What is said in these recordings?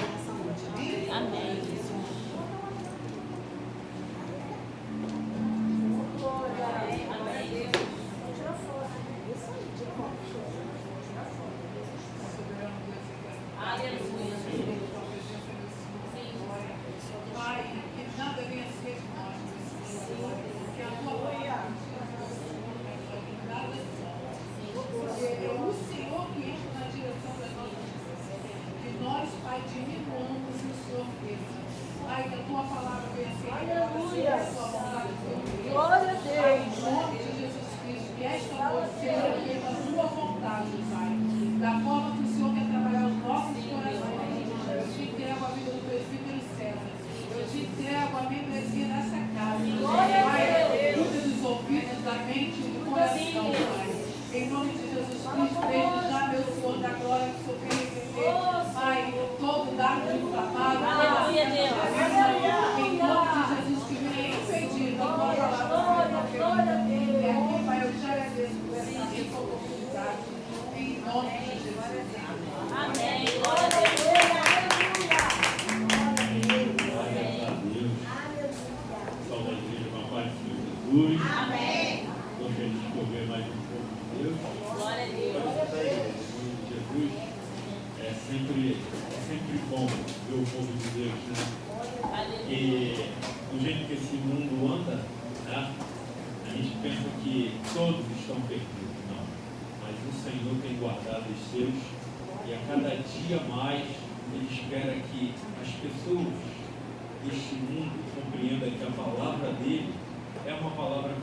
nessa noite. Amém.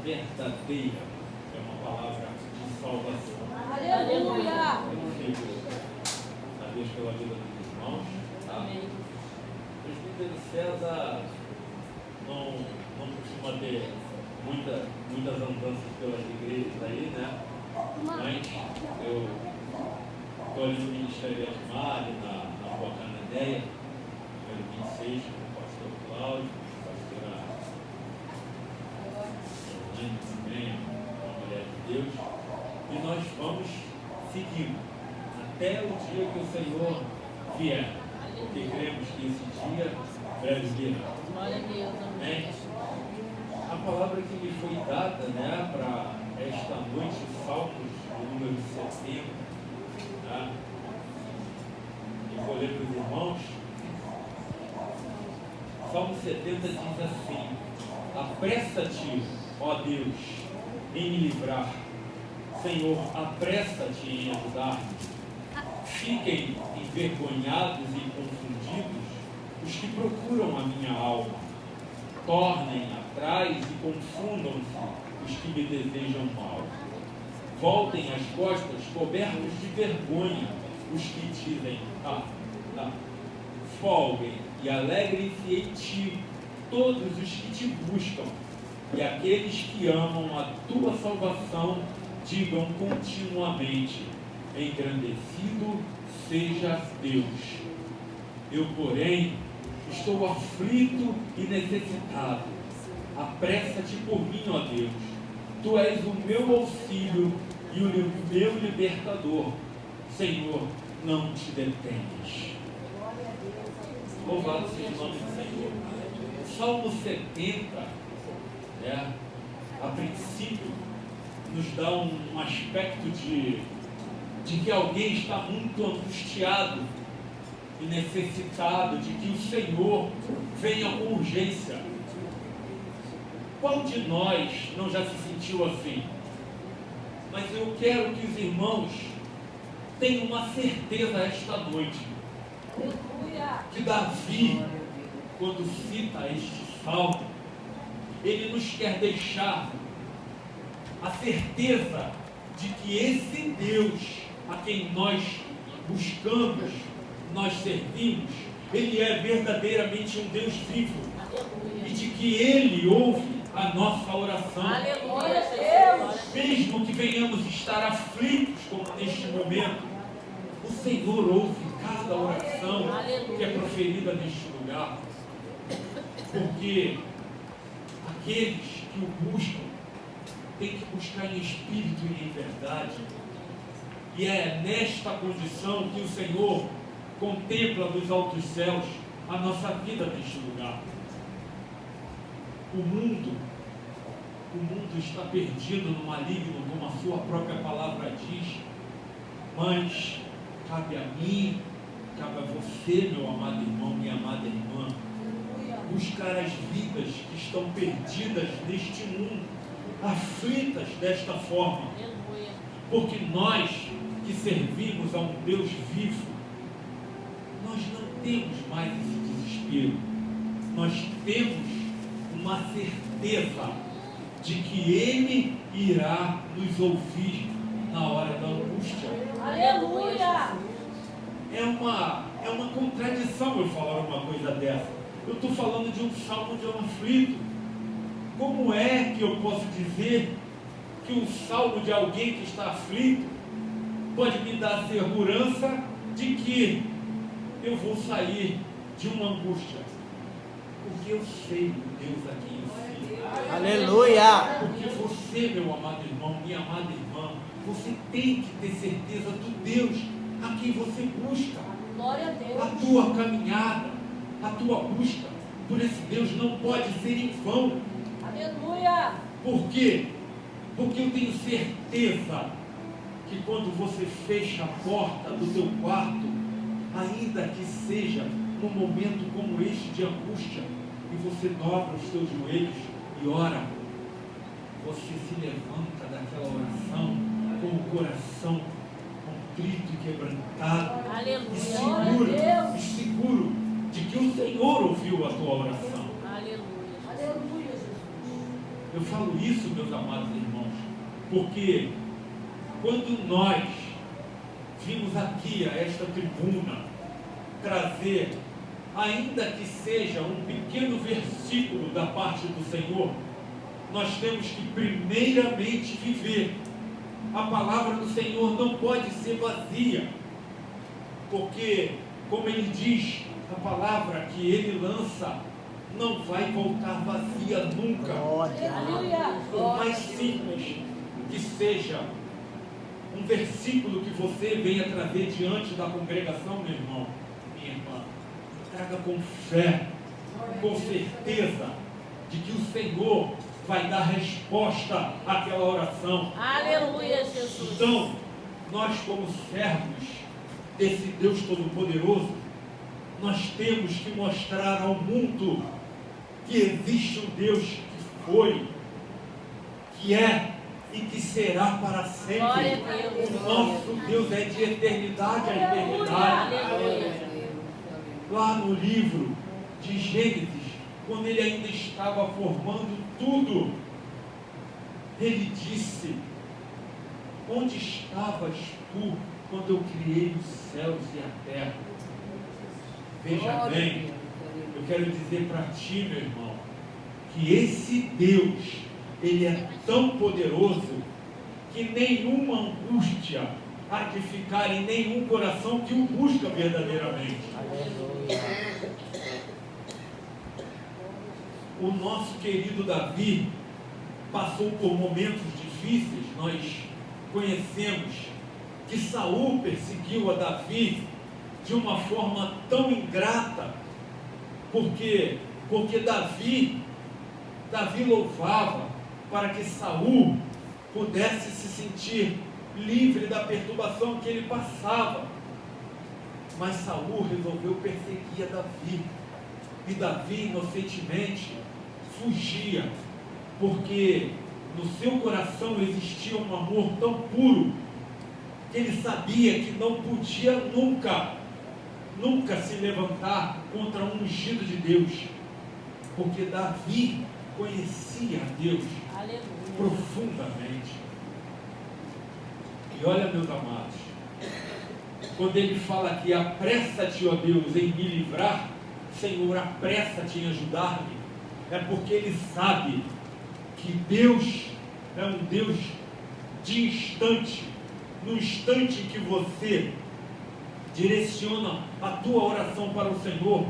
Verdadeira, é uma palavra de salvação. Aleluia! Eu fico a Deus pela vida dos irmãos. Tá? O presbítero César não costuma ter muitas andanças pelas igrejas aí, né? Mas eu estou ali no Ministério de Asmar, na Rua Cananéia, número 26, com o pastor Cláudio, também, a mulher de Deus, e nós vamos seguindo até o dia que o Senhor vier, porque cremos que esse dia breve virá. Amém? A palavra que me foi dada, né, para esta noite, Salmos, o número 70, tá? Eu vou ler para os irmãos. Salmo 70 diz assim: apressa-te, ó Deus, em me livrar. Senhor, apressa-te em ajudar-me. Fiquem envergonhados e confundidos os que procuram a minha alma. Tornem atrás e confundam-se os que me desejam mal. Voltem as costas cobertos de vergonha os que dizem: folguem e alegrem-se em ti todos os que te buscam, e aqueles que amam a tua salvação digam continuamente: engrandecido seja Deus. Eu, porém, estou aflito e necessitado. Apressa-te por mim, ó Deus. Tu és o meu auxílio e o meu libertador. Senhor, não te detenhas. Louvado seja o nome do Senhor. Salmo 70, a princípio, nos dá um aspecto de que alguém está muito angustiado e necessitado de que o Senhor venha com urgência. Qual de nós não já se sentiu assim? Mas eu quero que os irmãos tenham uma certeza esta noite, que Davi, quando cita este salmo, ele nos quer deixar a certeza de que esse Deus a quem nós buscamos, nós servimos, ele é verdadeiramente um Deus vivo, e de que ele ouve a nossa oração. Aleluia, Deus. Mesmo que venhamos estar aflitos como neste momento, o Senhor ouve cada oração que é proferida neste lugar, porque aqueles que o buscam têm que buscar em espírito e em verdade. E é nesta condição que o Senhor contempla dos altos céus a nossa vida neste lugar. O mundo está perdido no maligno, como a sua própria palavra diz, mas cabe a mim, cabe a você, meu amado irmão, minha amada irmã, buscar as vidas que estão perdidas neste mundo, aflitas desta forma, Aleluia. porque nós que servimos a um Deus vivo, nós não temos mais esse desespero, nós temos uma certeza de que Ele irá nos ouvir na hora da angústia. Aleluia. É uma contradição eu falar uma coisa dessa. Eu estou falando de um salmo de um aflito. Como é que eu posso dizer que um salmo de alguém que está aflito pode me dar a segurança de que eu vou sair de uma angústia? Porque eu sei o Deus a quem eu sirvo. Aleluia! Porque você, meu amado irmão, minha amada irmã, você tem que ter certeza do Deus a quem você busca. Glória a Deus. A tua caminhada, a tua busca por esse Deus não pode ser em vão. Aleluia. Por quê? Porque eu tenho certeza que quando você fecha a porta do teu quarto, ainda que seja num momento como este de angústia, e você dobra os teus joelhos e ora, você se levanta daquela oração com o coração contrito e quebrantado, Aleluia. e seguro de que o Senhor ouviu a tua oração. Aleluia. Aleluia, Jesus. Eu falo isso, meus amados irmãos, porque quando nós vimos aqui a esta tribuna trazer, ainda que seja um pequeno versículo da parte do Senhor, nós temos que primeiramente viver. A palavra do Senhor não pode ser vazia, porque, como ele diz, a palavra que ele lança não vai voltar vazia nunca. Aleluia. Por mais simples que seja um versículo que você venha trazer diante da congregação, meu irmão, minha irmã, traga com fé, com certeza de que o Senhor vai dar resposta àquela oração. Aleluia, Jesus. Então, nós como servos desse Deus Todo-Poderoso, nós temos que mostrar ao mundo que existe um Deus que foi, que é e que será para sempre. Glória a Deus. O nosso Deus é de eternidade a eternidade. Aleluia. Lá no livro de Gênesis, quando ele ainda estava formando tudo, ele disse: onde estavas tu quando eu criei os céus e a terra? Veja bem, eu quero dizer para ti, meu irmão, que esse Deus, ele é tão poderoso que nenhuma angústia há de ficar em nenhum coração que o busca verdadeiramente. O nosso querido Davi passou por momentos difíceis. Nós conhecemos que Saul perseguiu a Davi de uma forma tão ingrata, porque Davi louvava para que Saul pudesse se sentir livre da perturbação que ele passava. Mas Saul resolveu perseguir a Davi, e Davi inocentemente fugia, porque no seu coração existia um amor tão puro que ele sabia que não podia nunca se levantar contra um ungido de Deus, porque Davi conhecia a Deus Aleluia. profundamente. E olha, meus amados, quando ele fala que apressa-te, ó Deus, em me livrar, Senhor, apressa-te em ajudar-me, é porque ele sabe que Deus é um Deus de instante. No instante em que você direciona a tua oração para o Senhor,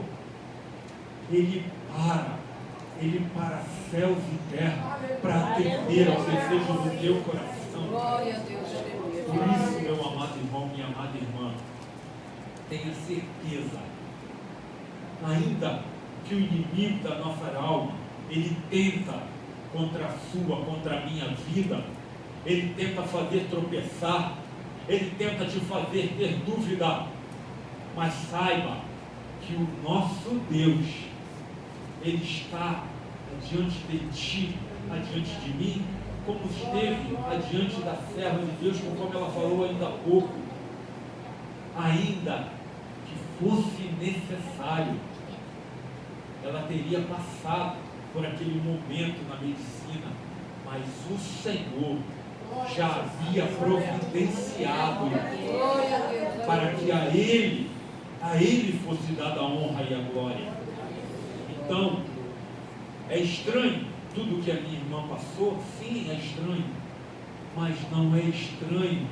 Ele para céus e terra para atender aos desejos do teu coração. Glória a Deus, aleluia. Por isso, meu amado irmão, minha amada irmã, tenha certeza, ainda que o inimigo da nossa alma, ele tenta contra a sua, contra a minha vida, ele tenta fazer tropeçar, ele tenta te fazer ter dúvida, mas saiba que o nosso Deus, ele está adiante de ti, adiante de mim, como esteve adiante da serva de Deus, conforme ela falou ainda há pouco. Ainda que fosse necessário, ela teria passado por aquele momento na medicina, mas o Senhor já havia providenciado para que a Ele fosse dada a honra e a glória. Então, é estranho tudo que a minha irmã passou? Sim, é estranho, mas não é estranho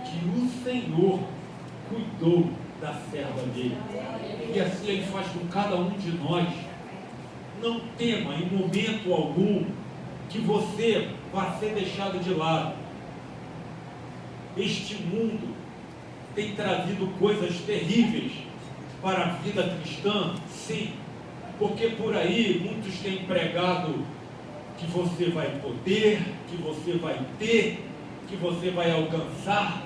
que o Senhor cuidou da serva dele, e assim Ele faz com cada um de nós. Não tema em momento algum que você vai ser deixado de lado. Este mundo tem trazido coisas terríveis para a vida cristã, sim, porque por aí muitos têm pregado que você vai poder, que você vai ter, que você vai alcançar,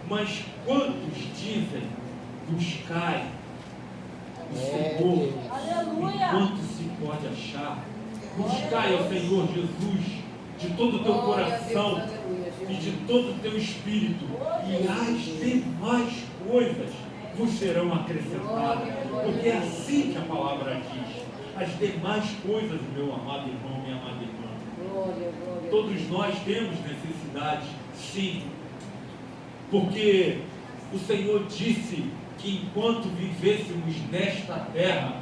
mas quantos dizem buscai o Senhor enquanto se pode achar? Buscai ao Senhor Jesus de todo o teu coração e de todo o teu espírito, e as demais coisas vos serão acrescentadas, porque é assim que a palavra diz. As demais coisas, meu amado irmão, minha amada irmã. Todos nós temos necessidade, sim, porque o Senhor disse que enquanto vivêssemos nesta terra,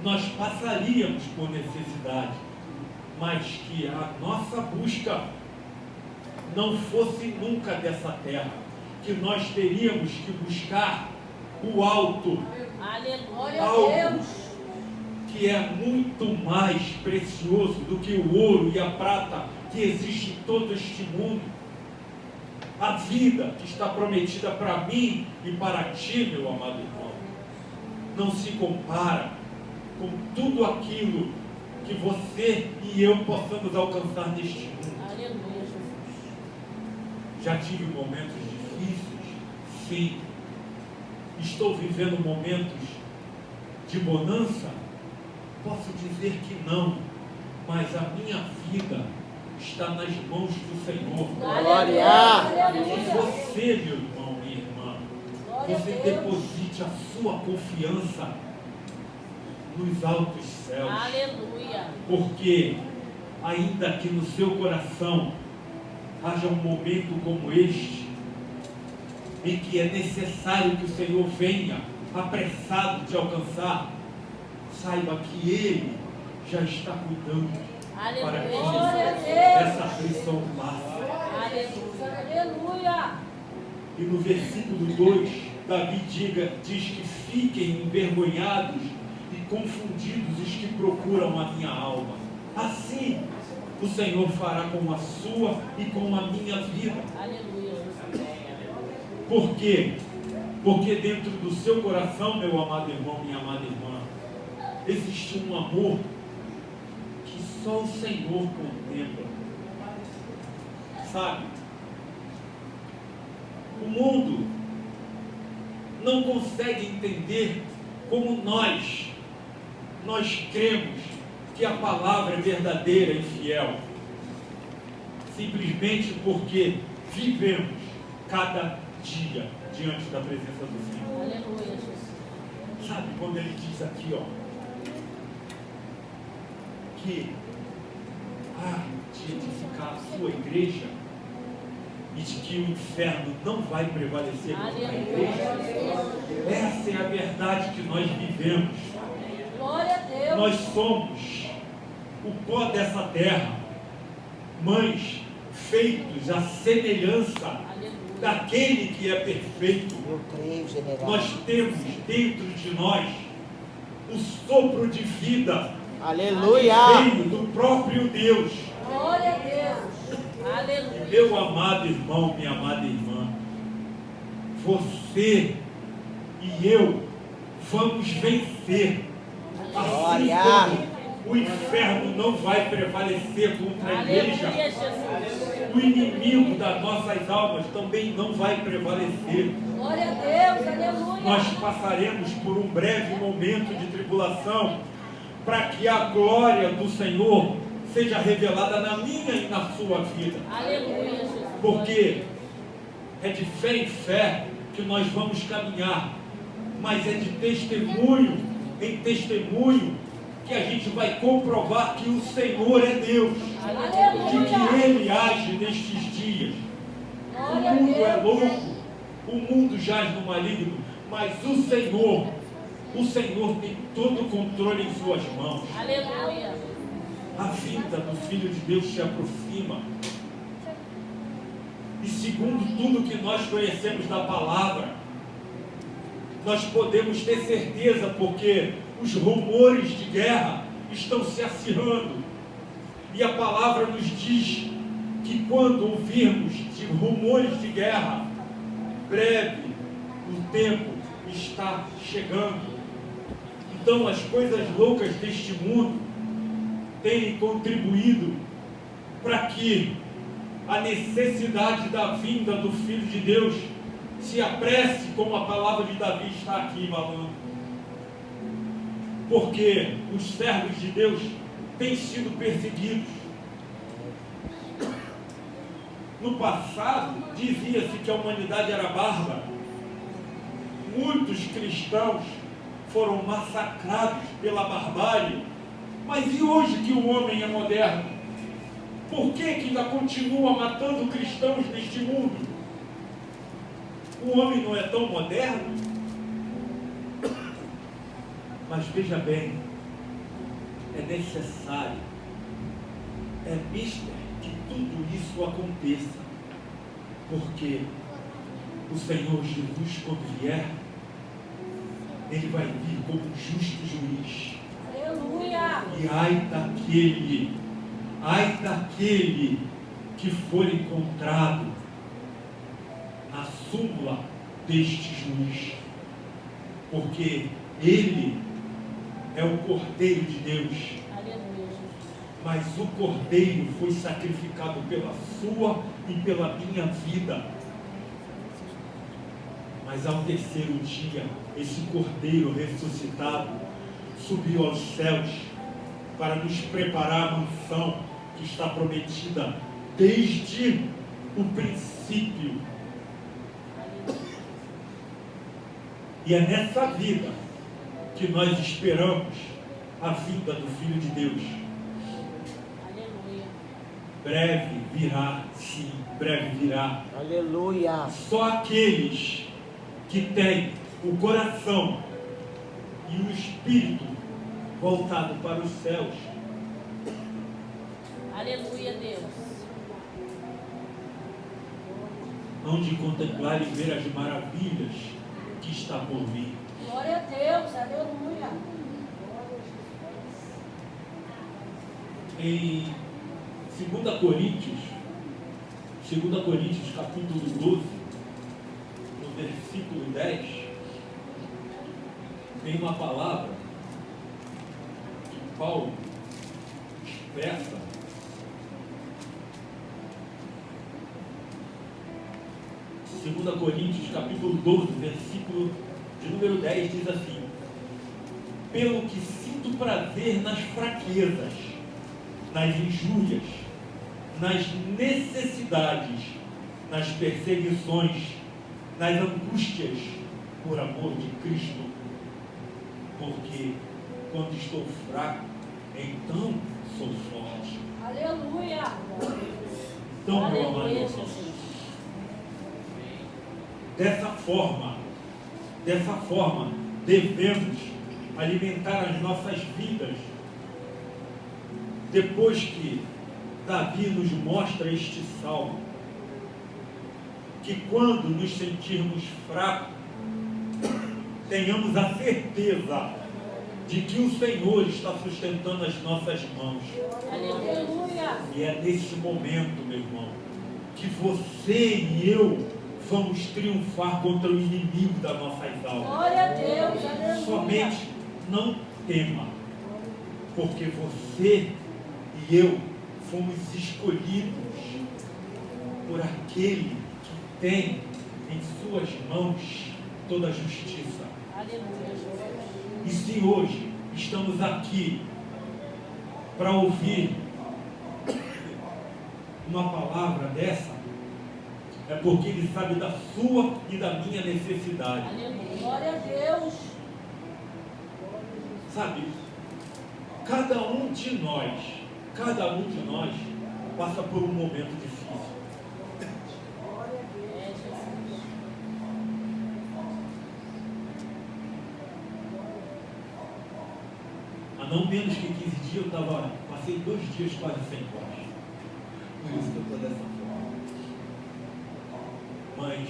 nós passaríamos por necessidade, mas que a nossa busca não fosse nunca dessa terra, que nós teríamos que buscar o alto, algo que é muito mais precioso do que o ouro e a prata que existe em todo este mundo. A vida que está prometida para mim e para ti, meu amado irmão, não se compara com tudo aquilo que você e eu possamos alcançar neste mundo. Aleluia, Jesus. Já tive momentos difíceis, sim. Estou vivendo momentos de bonança? Posso dizer que não, mas a minha vida está nas mãos do Senhor. Glória! Que você, meu irmão, minha irmã, você deposite a sua confiança nos altos céus. Aleluia! Porque ainda que no seu coração haja um momento como este, em que é necessário que o Senhor venha apressado de alcançar, saiba que Ele já está cuidando para que essa aflição passe. Aleluia! E no versículo 2, Davi diz que fiquem envergonhados e confundidos os que procuram a minha alma. Assim o Senhor fará com a sua e com a minha vida. Aleluia! Por quê? Porque dentro do seu coração, meu amado irmão, minha amada irmã, existe um amor que só o Senhor contempla. Sabe? O mundo não consegue entender como nós cremos que a palavra é verdadeira e fiel, simplesmente porque vivemos cada dia diante da presença do Senhor. Aleluia, Jesus. Sabe quando ele diz aqui, ó, que há de edificar a sua igreja e de que o inferno não vai prevalecer contra a igreja? Essa é a verdade que nós vivemos. Glória a Deus. Nós somos o pó dessa terra, mas feitos à semelhança daquele que é perfeito. Eu creio, general. Nós temos dentro de nós o sopro de vida, Aleluia! veio do próprio Deus. Glória a Deus. Aleluia. Meu amado irmão, minha amada irmã, você e eu vamos vencer. Assim Glória. como o inferno não vai prevalecer contra a igreja, Aleluia, Jesus. o inimigo das nossas almas também não vai prevalecer. Glória a Deus, aleluia. Nós passaremos por um breve momento de tribulação para que a glória do Senhor seja revelada na minha e na sua vida. Aleluia, Jesus. Porque é de fé em fé que nós vamos caminhar, mas é de testemunho em testemunho que a gente vai comprovar que o Senhor é Deus, de que Ele age nestes dias. O Glória a mundo é Deus. louco, o mundo jaz no maligno, mas o Senhor tem todo o controle em suas mãos. Aleluia. A vinda do Filho de Deus se aproxima. E segundo tudo que nós conhecemos da palavra, nós podemos ter certeza, porque os rumores de guerra estão se acirrando. E a palavra nos diz que quando ouvirmos de rumores de guerra, breve o tempo está chegando. Então as coisas loucas deste mundo têm contribuído para que a necessidade da vinda do Filho de Deus se apresse, como a palavra de Davi está aqui falando. Porque os servos de Deus têm sido perseguidos. No passado, dizia-se que a humanidade era bárbara. Muitos cristãos foram massacrados pela barbárie. Mas e hoje que o homem é moderno? Por que ainda continua matando cristãos neste mundo? O homem não é tão moderno? Mas veja bem, é necessário, é mister que tudo isso aconteça, porque o Senhor Jesus, quando vier, Ele vai vir como um justo juiz. Aleluia. E ai daquele que for encontrado na súmula deste juiz, porque Ele é o Cordeiro de Deus, Aleluia, Jesus. mas o Cordeiro foi sacrificado pela sua e pela minha vida. Mas ao terceiro dia, esse Cordeiro ressuscitado subiu aos céus para nos preparar a mansão que está prometida desde o princípio. E é nessa vida que nós esperamos a vinda do Filho de Deus. Aleluia. Breve virá, sim, breve virá. Aleluia. Só aqueles que têm o coração e o espírito voltado para os céus Aleluia, Deus. hão de contemplar e ver as maravilhas que está por vir. Glória a Deus, aleluia. Em 2 Coríntios capítulo 12, no versículo 10, tem uma palavra que Paulo expressa. Segunda Coríntios capítulo 12, versículo de número 10, diz assim: pelo que sinto prazer nas fraquezas, nas injúrias, nas necessidades, nas perseguições, nas angústias, por amor de Cristo. Porque quando estou fraco, então sou forte. Aleluia. Então, meu amado Aleluia, irmão, Jesus. dessa forma, devemos alimentar as nossas vidas. Depois que Davi nos mostra este salmo, que quando nos sentirmos fracos, tenhamos a certeza de que o Senhor está sustentando as nossas mãos. Aleluia. E é nesse momento, meu irmão, que você e eu vamos triunfar contra o inimigo das nossas almas. Glória a Deus, aleluia. Somente não tema, porque você e eu fomos escolhidos por aquele que tem em suas mãos toda a justiça. Aleluia, Jesus. E se hoje estamos aqui para ouvir uma palavra dessa, é porque Ele sabe da sua e da minha necessidade. Aleluia. Glória a Deus. Sabe, cada um de nós passa por um momento difícil. É, Jesus. Há não menos que 15 dias passei 2 dias quase sem voz. Por isso que eu estou dessa forma. Mas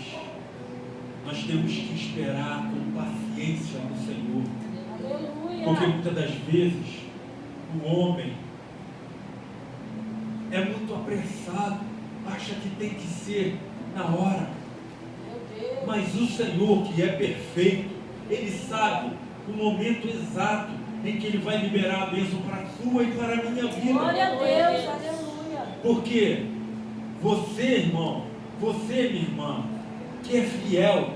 nós temos que esperar com paciência no Senhor. Aleluia. Porque muitas das vezes o homem é muito apressado, acha que tem que ser na hora. Meu Deus. Mas o Senhor, que é perfeito, Ele sabe o momento exato em que Ele vai liberar a bênção para a sua e para a minha vida. Glória a Deus, aleluia. Porque você, irmão, você, minha irmã, que é fiel,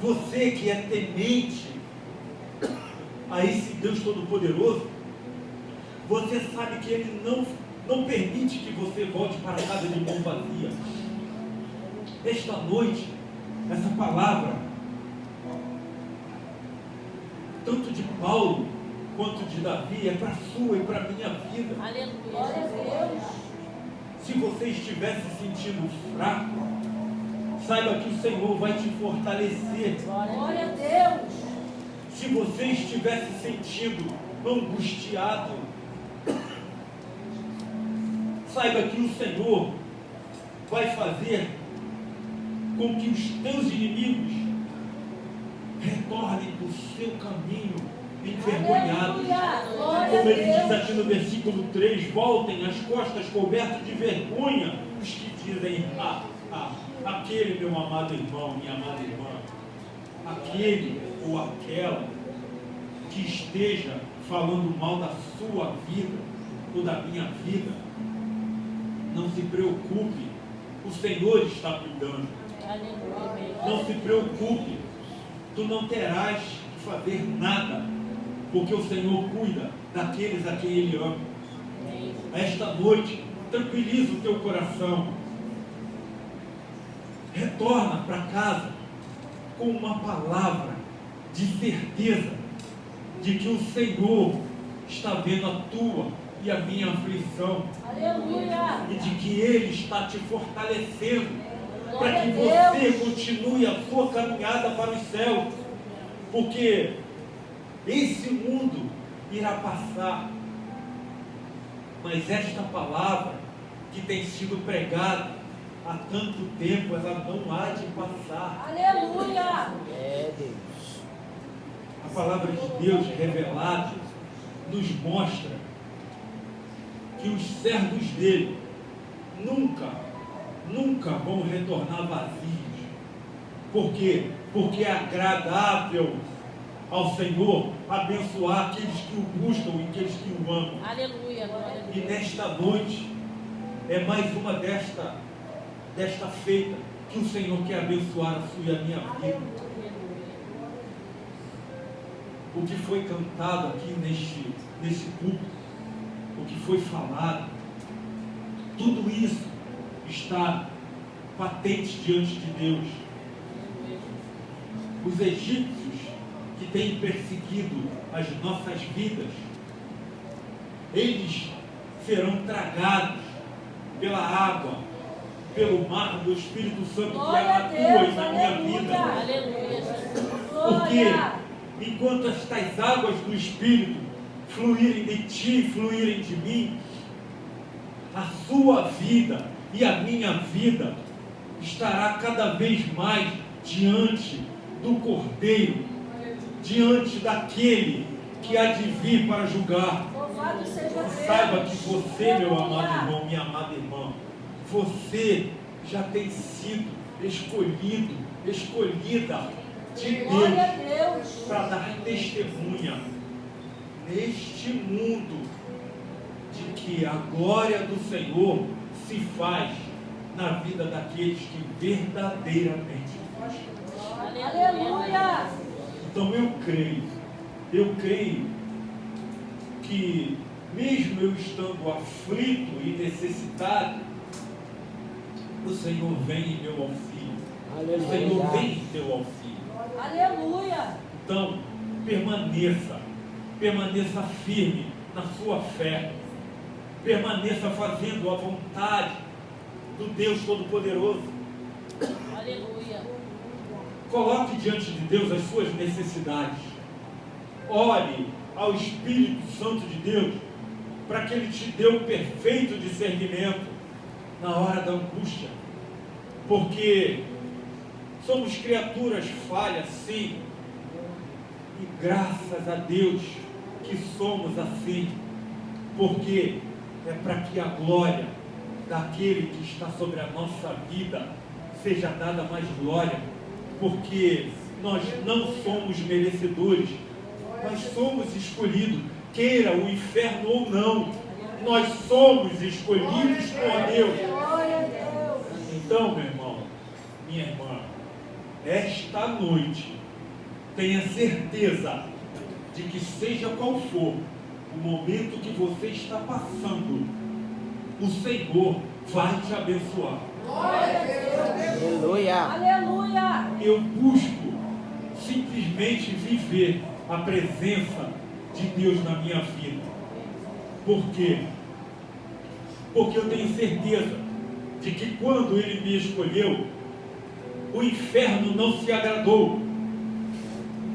você que é temente a esse Deus Todo-Poderoso, você sabe que Ele não permite que você volte para casa de mão vazia. Esta noite, essa palavra, tanto de Paulo quanto de Davi, é para a sua e para a minha vida. Aleluia. Glória a Deus. Se você estiver se sentindo fraco, saiba que o Senhor vai te fortalecer. Glória a Deus. Se você estiver se sentindo angustiado, saiba que o Senhor vai fazer com que os teus inimigos retornem do seu caminho envergonhados. Aleluia. Glória a Como ele diz Deus. aqui no versículo 3, voltem as costas cobertas de vergonha os que dizem, aquele meu amado irmão, minha amada irmã, aquele ou aquela que esteja falando mal da sua vida ou da minha vida, não se preocupe, o Senhor está cuidando. Aleluia. Não se preocupe, tu não terás que fazer nada, porque o Senhor cuida daqueles a quem Ele ama. Esta noite, tranquiliza o teu coração, retorna para casa com uma palavra de certeza de que o Senhor está vendo a tua e a minha aflição, Aleluia. e de que Ele está te fortalecendo para Glória que a você Deus. continue a sua caminhada para os céus, porque esse mundo irá passar, mas esta palavra que tem sido pregada há tanto tempo, ela não há de passar. Aleluia. É, Deus. A palavra de Deus revelada nos mostra que os servos dele nunca vão retornar vazios. Por quê? Porque é agradável ao Senhor abençoar aqueles que o buscam e aqueles que o amam. Aleluia. Glória a E Deus. nesta noite é mais uma desta feita que o Senhor quer abençoar a sua e a minha vida. O que foi cantado aqui nesse púlpito, o que foi falado, tudo isso está patente diante de Deus. Os egípcios que têm perseguido as nossas vidas, eles serão tragados pela água, pelo mar do Espírito Santo que é Glória na a tua Deus. e na minha vida. Aleluia. Jesus. Porque Glória. enquanto estas águas do Espírito fluírem de ti, fluírem de mim, a sua vida e a minha vida estará cada vez mais diante do Cordeiro, diante daquele que há de vir para julgar. Louvado seja Deus. Saiba que você, meu amado Aleluia. irmão, minha amada irmã, você já tem sido escolhido, escolhida de Glória a Deus Deus. para dar testemunha neste mundo de que a glória do Senhor se faz na vida daqueles que verdadeiramente buscam. Aleluia. Então eu creio que mesmo eu estando aflito e necessitado, o Senhor vem em meu auxílio. O Senhor vem em teu auxílio. Aleluia. Então, permaneça firme na sua fé, permaneça fazendo a vontade do Deus Todo-Poderoso. Aleluia. Coloque diante de Deus as suas necessidades. Ore ao Espírito Santo de Deus para que Ele te dê o perfeito discernimento na hora da angústia. Porque somos criaturas falhas, sim. E graças a Deus que somos assim. Porque é para que a glória daquele que está sobre a nossa vida seja dada mais glória. Porque nós não somos merecedores, mas somos escolhidos, queira o inferno ou não, nós somos escolhidos por Deus. Então, meu irmão, minha irmã, esta noite, tenha certeza de que seja qual for o momento que você está passando, o Senhor vai te abençoar. Aleluia. Aleluia. Eu busco simplesmente viver a presença de Deus na minha vida. Por quê? Porque eu tenho certeza de que quando Ele me escolheu, o inferno não se agradou.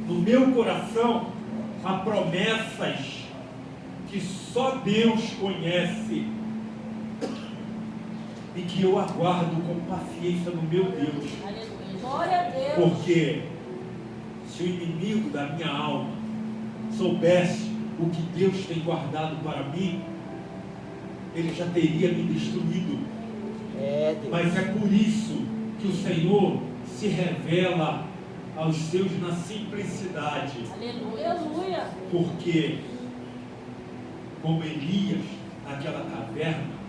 No meu coração há promessas que só Deus conhece e que eu aguardo com paciência no meu Deus. Aleluia. Glória a Deus. Porque se o inimigo da minha alma soubesse o que Deus tem guardado para mim, ele já teria me destruído. Deus. Mas é por isso que o Senhor se revela aos seus na simplicidade. Aleluia. Porque, como Elias naquela caverna,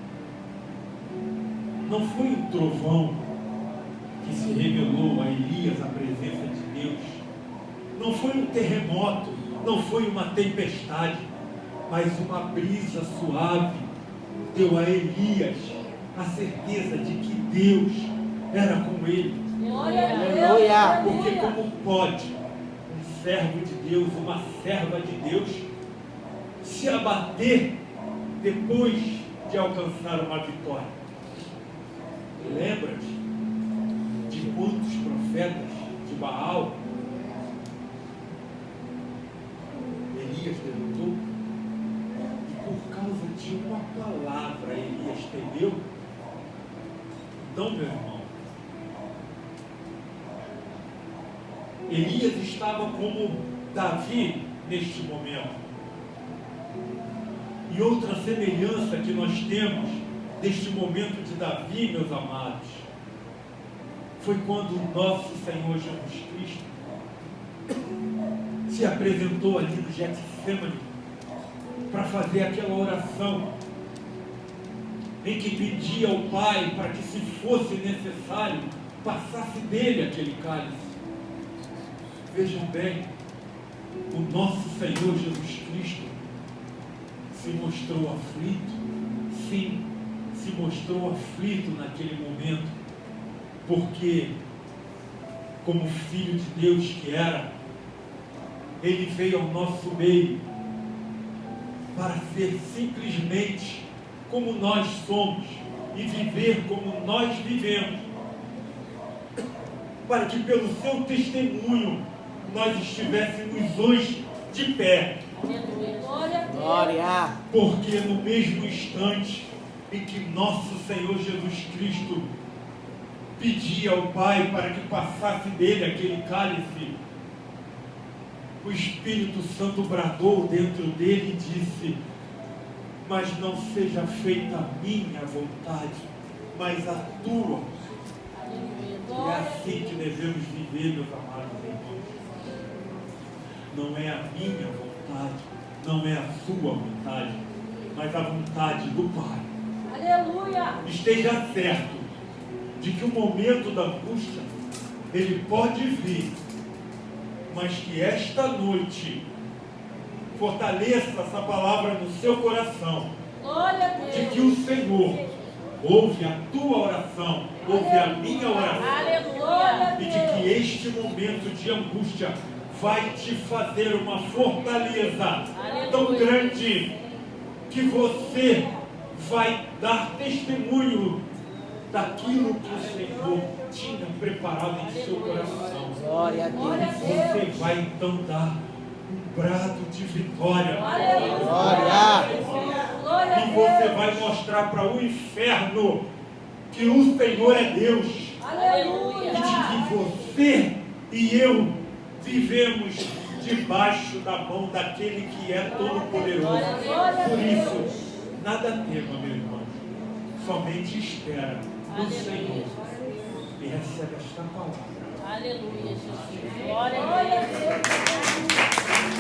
não foi um trovão que se revelou a Elias a presença de Deus. Não foi um terremoto, não foi uma tempestade, mas uma brisa suave deu a Elias a certeza de que Deus era com ele. Glória a Deus. Aleluia. Porque como pode um servo de Deus, uma serva de Deus, se abater depois de alcançar uma vitória? Lembra-te de quantos profetas de Baal Elias derrotou? E por causa de uma palavra Elias temeu? Então, meu irmão, Elias estava como Davi neste momento. E outra semelhança que nós temos deste momento de Davi, meus amados, foi quando o nosso Senhor Jesus Cristo se apresentou ali no Getsemane para fazer aquela oração em que pedia ao Pai para que, se fosse necessário, passasse dele aquele cálice. Vejam bem, o nosso Senhor Jesus Cristo se mostrou aflito, sim, se mostrou aflito naquele momento, porque, como filho de Deus que era, ele veio ao nosso meio para ser simplesmente como nós somos e viver como nós vivemos, para que pelo seu testemunho nós estivéssemos hoje de pé. Aleluia. Glória a Deus. Glória. Porque no mesmo instante em que nosso Senhor Jesus Cristo pedia ao Pai para que passasse dele aquele cálice, o Espírito Santo bradou dentro dele e disse: mas não seja feita a minha vontade, mas a tua. Aleluia. É assim que devemos viver, meus amados irmãos. Não é a minha vontade, não é a sua vontade, mas a vontade do Pai. Aleluia. Esteja certo de que o momento da angústia, ele pode vir, mas que esta noite fortaleça essa palavra no seu coração, Glória a Deus. de que o Senhor ouve a tua oração, ouve a minha oração, Aleluia. e de que este momento de angústia vai te fazer uma fortaleza tão grande que você vai dar testemunho daquilo que o Senhor tinha preparado em seu coração. Glória a Glória a Deus. Deus. Você vai então dar um brado de vitória. Aleluia. Glória. Glória a E você Deus. vai mostrar para o inferno que o Senhor é Deus. Aleluia. E de que você e eu vivemos debaixo da mão daquele que é todo-poderoso. Por isso, nada tema, meu irmão. Somente espera no Senhor. E recebe esta palavra. Aleluia, Jesus. Glória a Deus.